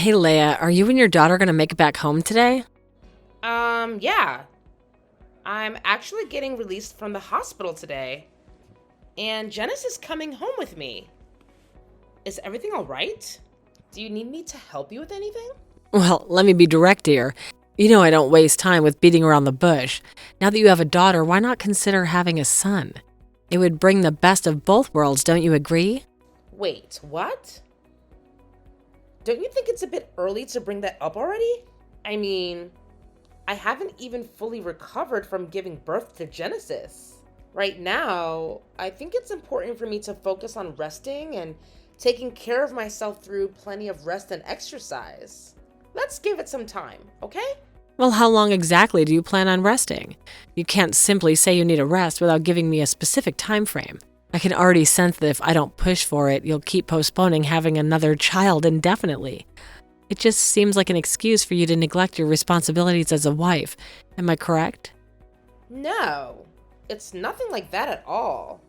Hey Leia, are you and your daughter gonna make it back home today? Yeah. I'm actually getting released from the hospital today, and Janice is coming home with me. Is everything all right? Do you need me to help you with anything? Well, let me be direct here. You know I don't waste time with beating around the bush. Now that you have a daughter, why not consider having a son? It would bring the best of both worlds, don't you agree? Wait, what? Don't you think it's a bit early to bring that up already? I mean, I haven't even fully recovered from giving birth to Genesis. Right now, I think it's important for me to focus on resting and taking care of myself through plenty of rest and exercise. Let's give it some time, okay? Well, how long exactly do you plan on resting? You can't simply say you need a rest without giving me a specific time frame. I can already sense that if I don't push for it, you'll keep postponing having another child indefinitely. It just seems like an excuse for you to neglect your responsibilities as a wife. Am I correct? No, it's nothing like that at all.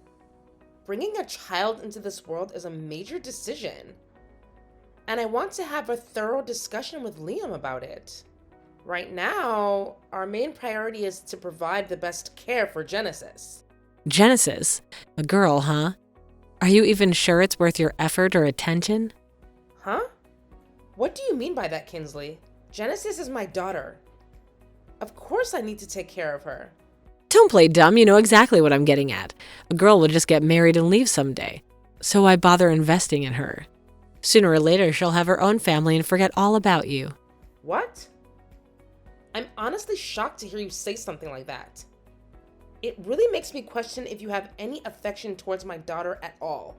Bringing a child into this world is a major decision, and I want to have a thorough discussion with Liam about it. Right now, our main priority is to provide the best care for Genesis. Genesis? A girl, huh? Are you even sure it's worth your effort or attention? Huh? What do you mean by that, Kinsley? Genesis is my daughter. Of course I need to take care of her. Don't play dumb, you know exactly what I'm getting at. A girl will just get married and leave someday. So why bother investing in her? Sooner or later, she'll have her own family and forget all about you. What? I'm honestly shocked to hear you say something like that. It really makes me question if you have any affection towards my daughter at all.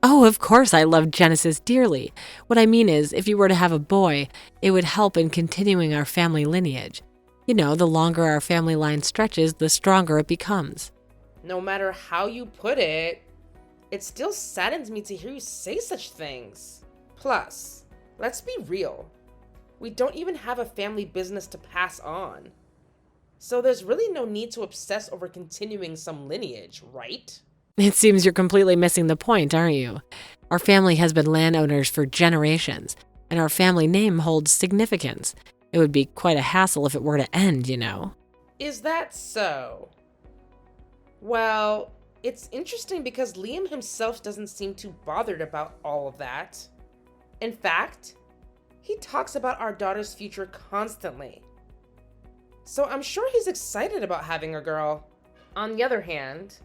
Oh, of course I love Genesis dearly. What I mean is, if you were to have a boy, it would help in continuing our family lineage. You know, the longer our family line stretches, the stronger it becomes. No matter how you put it, it still saddens me to hear you say such things. Plus, let's be real. We don't even have a family business to pass on. So there's really no need to obsess over continuing some lineage, right? It seems you're completely missing the point, aren't you? Our family has been landowners for generations, and our family name holds significance. It would be quite a hassle if it were to end, you know. Is that so? Well, it's interesting because Liam himself doesn't seem too bothered about all of that. In fact, he talks about our daughter's future constantly. So I'm sure he's excited about having a girl. On the other hand,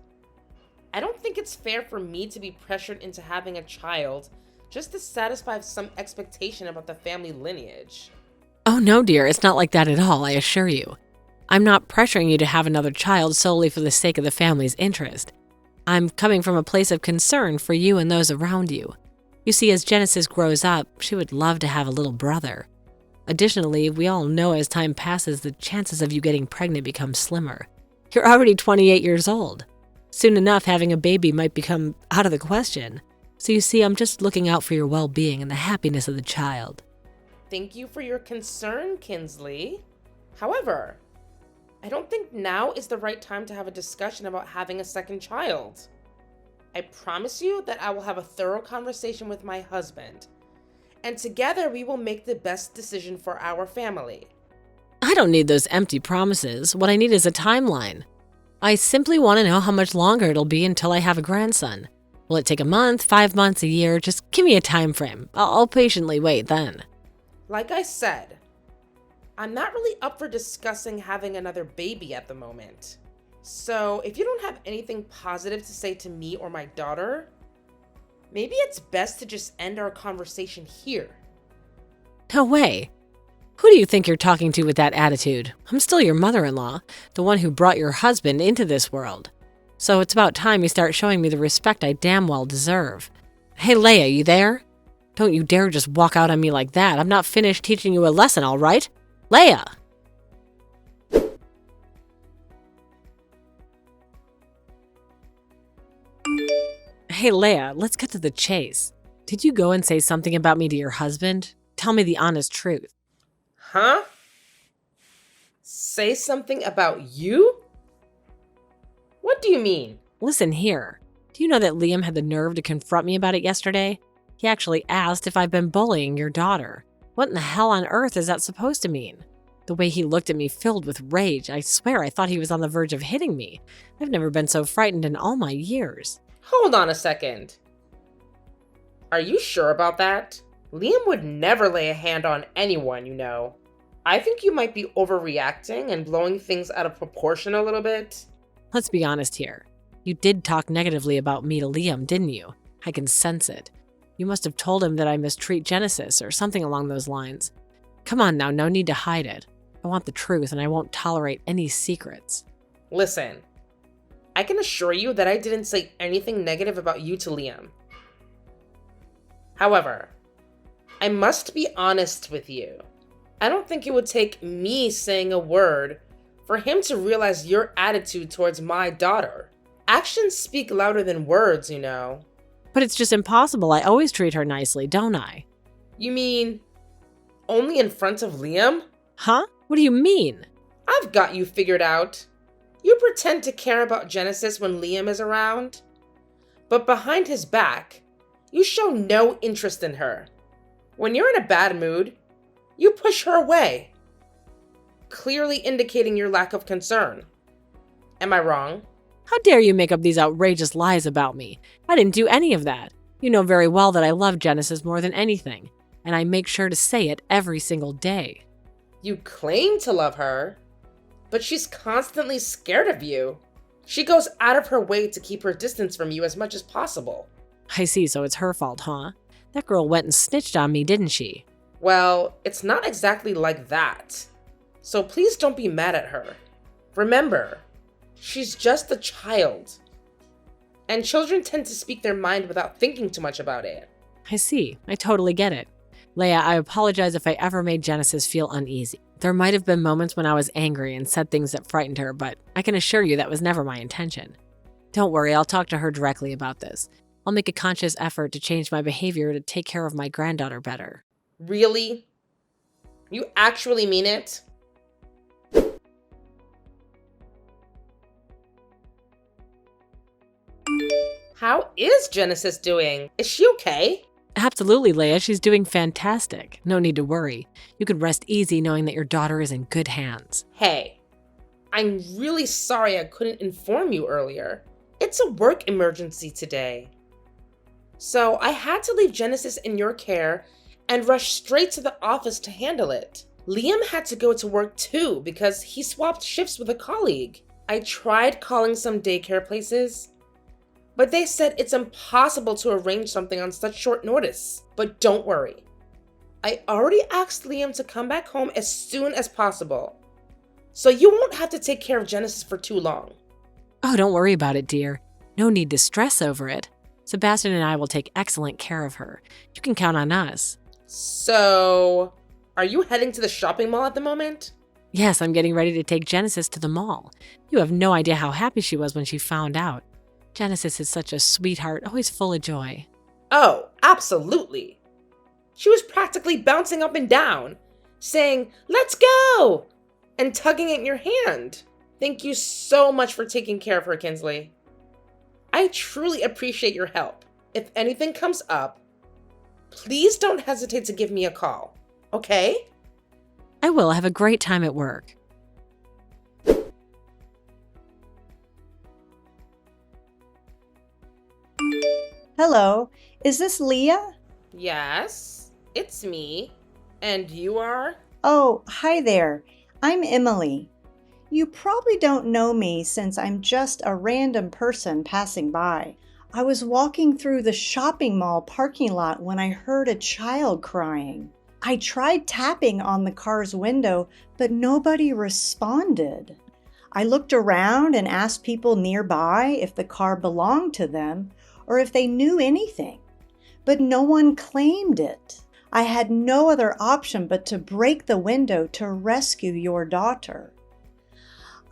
I don't think it's fair for me to be pressured into having a child just to satisfy some expectation about the family lineage. Oh no, dear, it's not like that at all, I assure you. I'm not pressuring you to have another child solely for the sake of the family's interest. I'm coming from a place of concern for you and those around you. You see, as Genesis grows up, she would love to have a little brother. Additionally, we all know as time passes, the chances of you getting pregnant become slimmer. You're already 28 years old. Soon enough, having a baby might become out of the question. So you see, I'm just looking out for your well-being and the happiness of the child. Thank you for your concern, Kinsley. However, I don't think now is the right time to have a discussion about having a second child. I promise you that I will have a thorough conversation with my husband, and together we will make the best decision for our family. I don't need those empty promises. What I need is a timeline. I simply want to know how much longer it'll be until I have a grandson. Will it take a month, 5 months, a year? Just give me a time frame. I'll patiently wait then. Like I said, I'm not really up for discussing having another baby at the moment. So if you don't have anything positive to say to me or my daughter, maybe it's best to just end our conversation here. No way. Who do you think you're talking to with that attitude? I'm still your mother-in-law, the one who brought your husband into this world. So it's about time you start showing me the respect I damn well deserve. Hey, Leia, you there? Don't you dare just walk out on me like that. I'm not finished teaching you a lesson, all right? Leia! Hey, Leia, let's get to the chase. Did you go and say something about me to your husband? Tell me the honest truth. Huh? Say something about you? What do you mean? Listen here. Do you know that Liam had the nerve to confront me about it yesterday? He actually asked if I've been bullying your daughter. What in the hell on earth is that supposed to mean? The way he looked at me filled with rage, I swear I thought he was on the verge of hitting me. I've never been so frightened in all my years. Hold on a second. Are you sure about that? Liam would never lay a hand on anyone, you know. I think you might be overreacting and blowing things out of proportion a little bit. Let's be honest here. You did talk negatively about me to Liam, didn't you? I can sense it. You must have told him that I mistreat Genesis or something along those lines. Come on now, no need to hide it. I want the truth and I won't tolerate any secrets. Listen, I can assure you that I didn't say anything negative about you to Liam. However, I must be honest with you. I don't think it would take me saying a word for him to realize your attitude towards my daughter. Actions speak louder than words, you know. But it's just impossible. I always treat her nicely, don't I? You mean only in front of Liam? Huh? What do you mean? I've got you figured out. You pretend to care about Genesis when Liam is around, but behind his back, you show no interest in her. When you're in a bad mood, you push her away, clearly indicating your lack of concern. Am I wrong? How dare you make up these outrageous lies about me? I didn't do any of that. You know very well that I love Genesis more than anything, and I make sure to say it every single day. You claim to love her, but she's constantly scared of you. She goes out of her way to keep her distance from you as much as possible. I see, so it's her fault, huh? That girl went and snitched on me, didn't she? Well, it's not exactly like that. So please don't be mad at her. Remember, she's just a child. And children tend to speak their mind without thinking too much about it. I see. I totally get it. Leia, I apologize if I ever made Genesis feel uneasy. There might have been moments when I was angry and said things that frightened her, but I can assure you that was never my intention. Don't worry, I'll talk to her directly about this. I'll make a conscious effort to change my behavior to take care of my granddaughter better. Really? You actually mean it? How is Genesis doing? Is she okay? Absolutely, Leia. She's doing fantastic. No need to worry. You could rest easy knowing that your daughter is in good hands. Hey, I'm really sorry I couldn't inform you earlier. It's a work emergency today. So I had to leave Genesis in your care and rush straight to the office to handle it. Liam had to go to work too because he swapped shifts with a colleague. I tried calling some daycare places, but they said it's impossible to arrange something on such short notice. But don't worry. I already asked Liam to come back home as soon as possible, so you won't have to take care of Genesis for too long. Oh, don't worry about it, dear. No need to stress over it. Sebastian and I will take excellent care of her. You can count on us. So, are you heading to the shopping mall at the moment? Yes, I'm getting ready to take Genesis to the mall. You have no idea how happy she was when she found out. Genesis is such a sweetheart, always full of joy. Oh, absolutely. She was practically bouncing up and down, saying, "Let's go!" and tugging at your hand. Thank you so much for taking care of her, Kinsley. I truly appreciate your help. If anything comes up, please don't hesitate to give me a call, okay? I will have a great time at work. Hello, is this Leah? Yes, it's me. And you are? Oh, hi there. I'm Emily. You probably don't know me since I'm just a random person passing by. I was walking through the shopping mall parking lot when I heard a child crying. I tried tapping on the car's window, but nobody responded. I looked around and asked people nearby if the car belonged to them or if they knew anything, but no one claimed it. I had no other option but to break the window to rescue your daughter.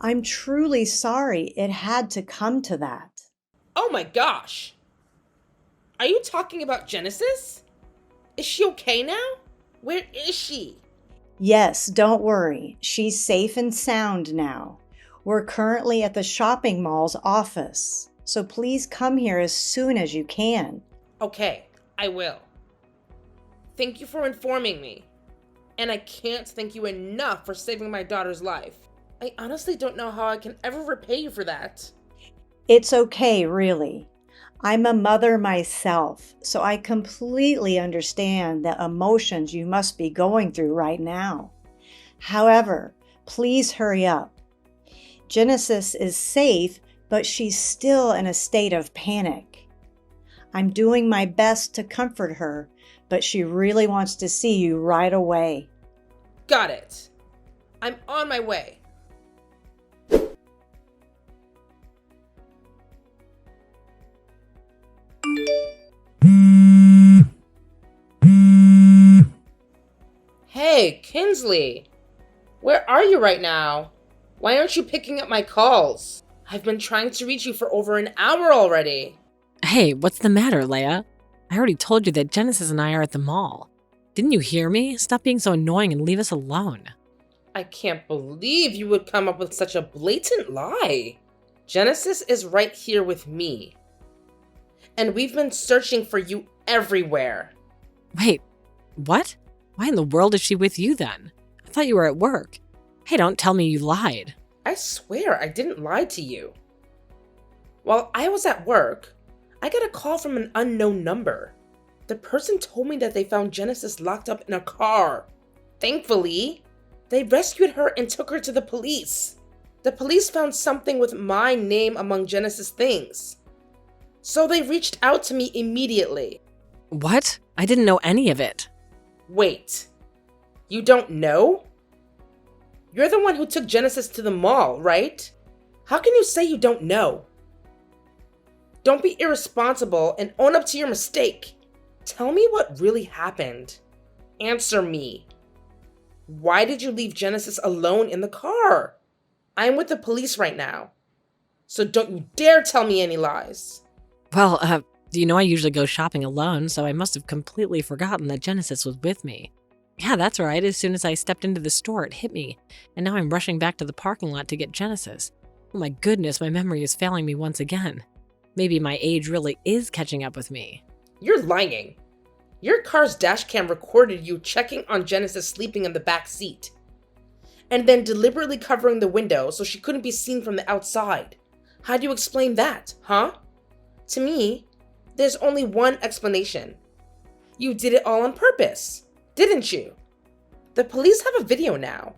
I'm truly sorry it had to come to that. Oh my gosh! Are you talking about Genesis? Is she okay now? Where is she? Yes, don't worry. She's safe and sound now. We're currently at the shopping mall's office, so please come here as soon as you can. Okay, I will. Thank you for informing me. And I can't thank you enough for saving my daughter's life. I honestly don't know how I can ever repay you for that. It's okay, really. I'm a mother myself, so I completely understand the emotions you must be going through right now. However, please hurry up. Genesis is safe, but she's still in a state of panic. I'm doing my best to comfort her, but she really wants to see you right away. Got it. I'm on my way. Hey, Kinsley. Where are you right now? Why aren't you picking up my calls? I've been trying to reach you for over an hour already. Hey, what's the matter, Leia? I already told you that Genesis and I are at the mall. Didn't you hear me? Stop being so annoying and leave us alone. I can't believe you would come up with such a blatant lie. Genesis is right here with me. And we've been searching for you everywhere. Wait, what? Why in the world is she with you then? I thought you were at work. Hey, don't tell me you lied. I swear I didn't lie to you. While I was at work, I got a call from an unknown number. The person told me that they found Genesis locked up in a car. Thankfully, they rescued her and took her to the police. The police found something with my name among Genesis' things. So they reached out to me immediately. What? I didn't know any of it. Wait, you don't know? You're the one who took Genesis to the mall, right? How can you say you don't know? Don't be irresponsible and own up to your mistake. Tell me what really happened. Answer me. Why did you leave Genesis alone in the car? I'm with the police right now. So don't you dare tell me any lies. Well, you know I usually go shopping alone, so I must have completely forgotten that Genesis was with me. Yeah, that's right. As soon as I stepped into the store, it hit me, and now I'm rushing back to the parking lot to get Genesis. Oh my goodness, my memory is failing me once again. Maybe my age really is catching up with me. You're lying. Your car's dash cam recorded you checking on Genesis sleeping in the back seat, and then deliberately covering the window so she couldn't be seen from the outside. How do you explain that, huh? To me, there's only one explanation. You did it all on purpose, didn't you? The police have a video now,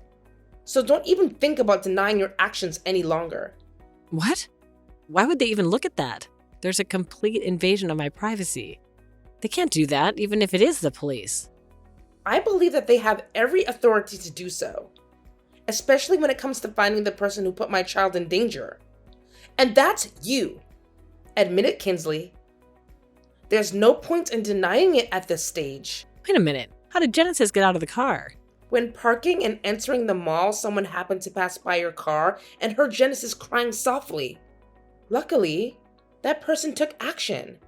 so don't even think about denying your actions any longer. What? Why would they even look at that? There's a complete invasion of my privacy. They can't do that, even if it is the police. I believe that they have every authority to do so, especially when it comes to finding the person who put my child in danger. And that's you. Admit it, Kinsley. There's no point in denying it at this stage. Wait a minute. How did Genesis get out of the car? When parking and entering the mall, someone happened to pass by your car and heard Genesis crying softly. Luckily, that person took action,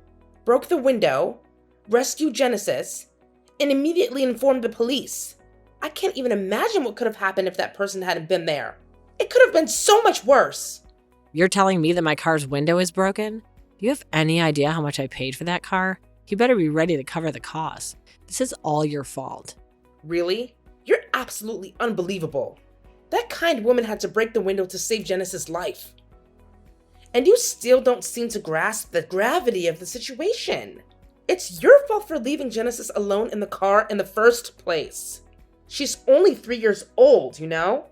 broke the window, rescued Genesis, and immediately informed the police. I can't even imagine what could have happened if that person hadn't been there. It could have been so much worse. You're telling me that my car's window is broken? Do you have any idea how much I paid for that car? You better be ready to cover the cost. This is all your fault. Really? You're absolutely unbelievable. That kind woman had to break the window to save Genesis' life. And you still don't seem to grasp the gravity of the situation. It's your fault for leaving Genesis alone in the car in the first place. She's only 3 years old, you know?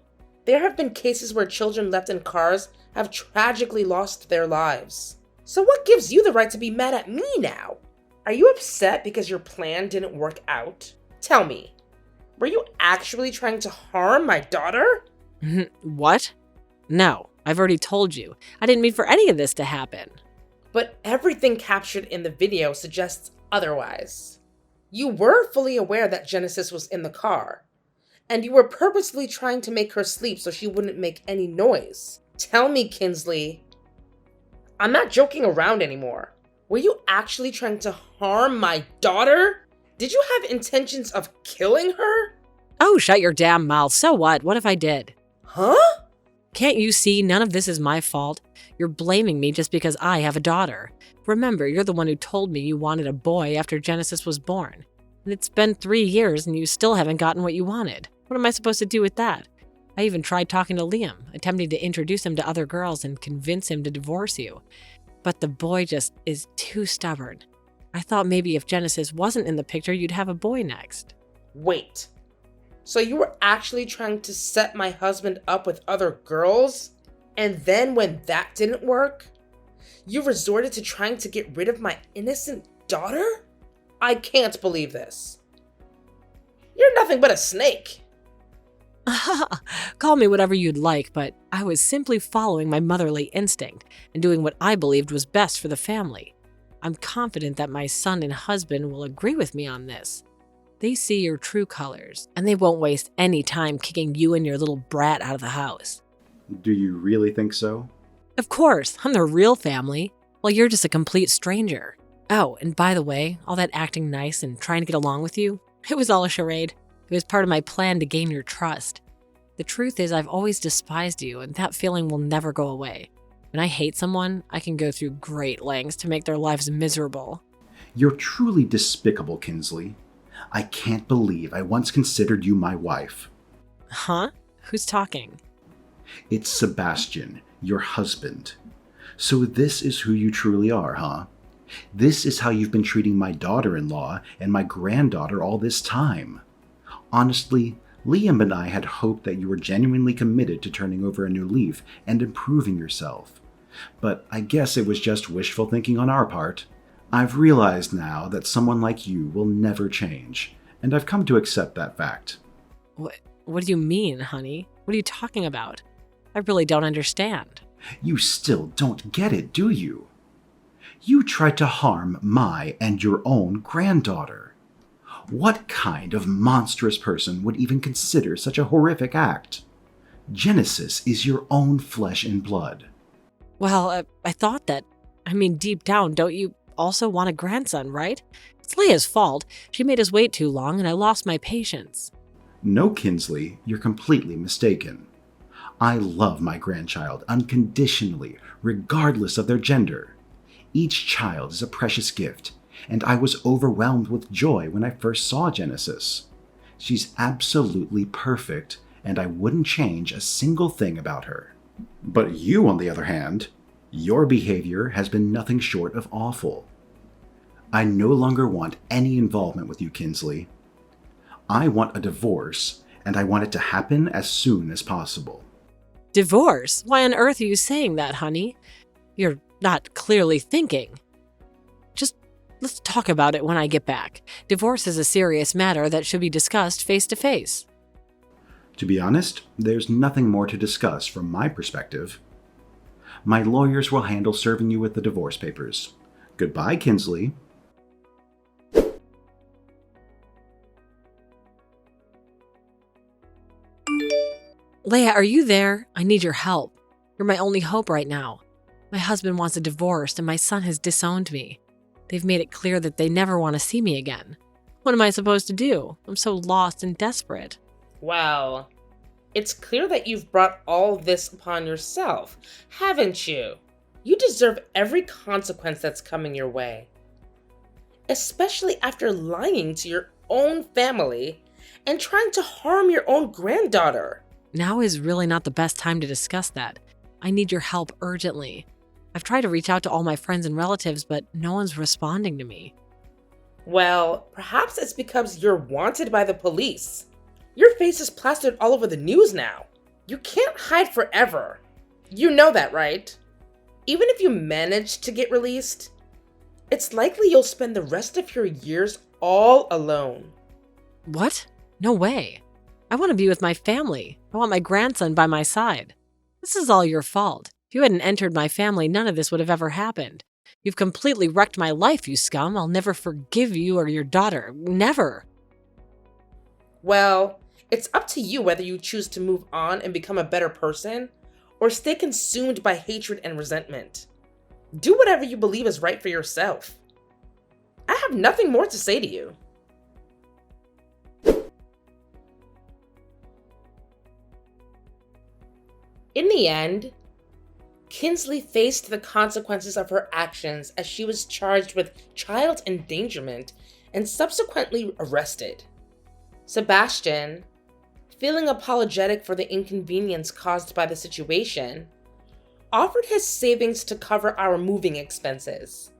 There have been cases where children left in cars have tragically lost their lives. So what gives you the right to be mad at me now? Are you upset because your plan didn't work out? Tell me, were you actually trying to harm my daughter? What? No, I've already told you. I didn't mean for any of this to happen. But everything captured in the video suggests otherwise. You were fully aware that Genesis was in the car, and you were purposely trying to make her sleep so she wouldn't make any noise. Tell me, Kinsley. I'm not joking around anymore. Were you actually trying to harm my daughter? Did you have intentions of killing her? Oh, shut your damn mouth. So what? What if I did? Huh? Can't you see none of this is my fault? You're blaming me just because I have a daughter. Remember, you're the one who told me you wanted a boy after Genesis was born. And it's been 3 years and you still haven't gotten what you wanted. What am I supposed to do with that? I even tried talking to Liam, attempting to introduce him to other girls and convince him to divorce you. But the boy just is too stubborn. I thought maybe if Genesis wasn't in the picture, you'd have a boy next. Wait. So you were actually trying to set my husband up with other girls? And then when that didn't work, you resorted to trying to get rid of my innocent daughter? I can't believe this. You're nothing but a snake. Call me whatever you'd like, but I was simply following my motherly instinct and doing what I believed was best for the family. I'm confident that my son and husband will agree with me on this. They see your true colors, and they won't waste any time kicking you and your little brat out of the house. Do you really think so? Of course, I'm the real family, while you're just a complete stranger. Oh, and by the way, all that acting nice and trying to get along with you, it was all a charade. It was part of my plan to gain your trust. The truth is I've always despised you, and that feeling will never go away. When I hate someone, I can go through great lengths to make their lives miserable. You're truly despicable, Kinsley. I can't believe I once considered you my wife. Huh? Who's talking? It's Sebastian, your husband. So this is who you truly are, huh? This is how you've been treating my daughter-in-law and my granddaughter all this time. Honestly, Liam and I had hoped that you were genuinely committed to turning over a new leaf and improving yourself. But I guess it was just wishful thinking on our part. I've realized now that someone like you will never change, and I've come to accept that fact. What do you mean, honey? What are you talking about? I really don't understand. You still don't get it, do you? You tried to harm my and your own granddaughter. What kind of monstrous person would even consider such a horrific act? Genesis is your own flesh and blood. Well, I thought that. Deep down, don't you also want a grandson, right? It's Leia's fault. She made us wait too long and I lost my patience. No, Kinsley, you're completely mistaken. I love my grandchild unconditionally, regardless of their gender. Each child is a precious gift, and I was overwhelmed with joy when I first saw Genesis. She's absolutely perfect, and I wouldn't change a single thing about her. But you, on the other hand, your behavior has been nothing short of awful. I no longer want any involvement with you, Kinsley. I want a divorce, and I want it to happen as soon as possible. Divorce? Why on earth are you saying that, honey? You're not clearly thinking. Just let's talk about it when I get back. Divorce is a serious matter that should be discussed face to face. To be honest, there's nothing more to discuss from my perspective. My lawyers will handle serving you with the divorce papers. Goodbye, Kinsley. Leia, are you there? I need your help. You're my only hope right now. My husband wants a divorce and my son has disowned me. They've made it clear that they never want to see me again. What am I supposed to do? I'm so lost and desperate. Well, it's clear that you've brought all this upon yourself, haven't you? You deserve every consequence that's coming your way. Especially after lying to your own family and trying to harm your own granddaughter. Now is really not the best time to discuss that. I need your help urgently. I've tried to reach out to all my friends and relatives, but no one's responding to me. Well, perhaps it's because you're wanted by the police. Your face is plastered all over the news now. You can't hide forever. You know that, right? Even if you manage to get released, it's likely you'll spend the rest of your years all alone. What? No way. I want to be with my family. I want my grandson by my side. This is all your fault. If you hadn't entered my family, none of this would have ever happened. You've completely wrecked my life, you scum. I'll never forgive you or your daughter. Never. Well, it's up to you whether you choose to move on and become a better person or stay consumed by hatred and resentment. Do whatever you believe is right for yourself. I have nothing more to say to you. In the end, Kinsley faced the consequences of her actions as she was charged with child endangerment and subsequently arrested. Sebastian, feeling apologetic for the inconvenience caused by the situation, offered his savings to cover our moving expenses.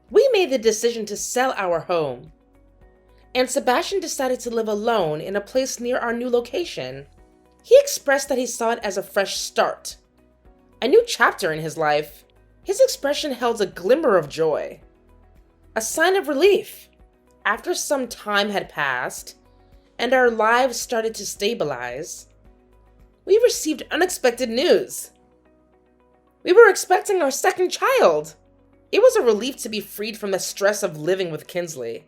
We made the decision to sell our home, and Sebastian decided to live alone in a place near our new location. He expressed that he saw it as a fresh start, a new chapter in his life. His expression held a glimmer of joy, a sign of relief. After some time had passed, and our lives started to stabilize, we received unexpected news. We were expecting our second child. It was a relief to be freed from the stress of living with Kinsley.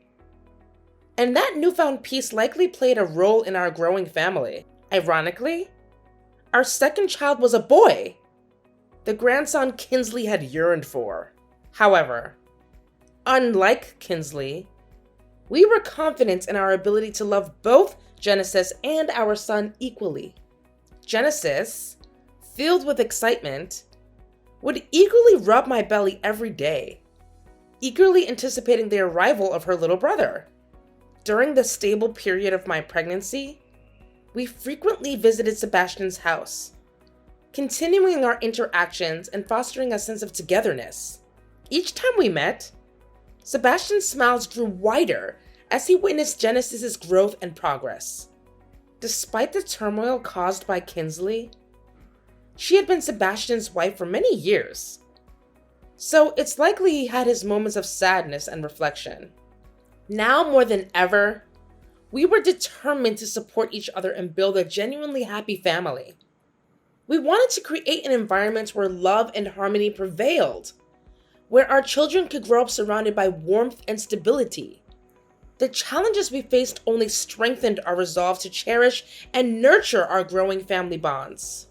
And that newfound peace likely played a role in our growing family. Ironically, our second child was a boy, the grandson Kinsley had yearned for. However, unlike Kinsley, we were confident in our ability to love both Genesis and our son equally. Genesis, filled with excitement, would eagerly rub my belly every day, eagerly anticipating the arrival of her little brother. During the stable period of my pregnancy, we frequently visited Sebastian's house, continuing our interactions and fostering a sense of togetherness. Each time we met, Sebastian's smiles grew wider as he witnessed Genesis's growth and progress. Despite the turmoil caused by Kinsley, she had been Sebastian's wife for many years, so it's likely he had his moments of sadness and reflection. Now more than ever, we were determined to support each other and build a genuinely happy family. We wanted to create an environment where love and harmony prevailed, where our children could grow up surrounded by warmth and stability. The challenges we faced only strengthened our resolve to cherish and nurture our growing family bonds.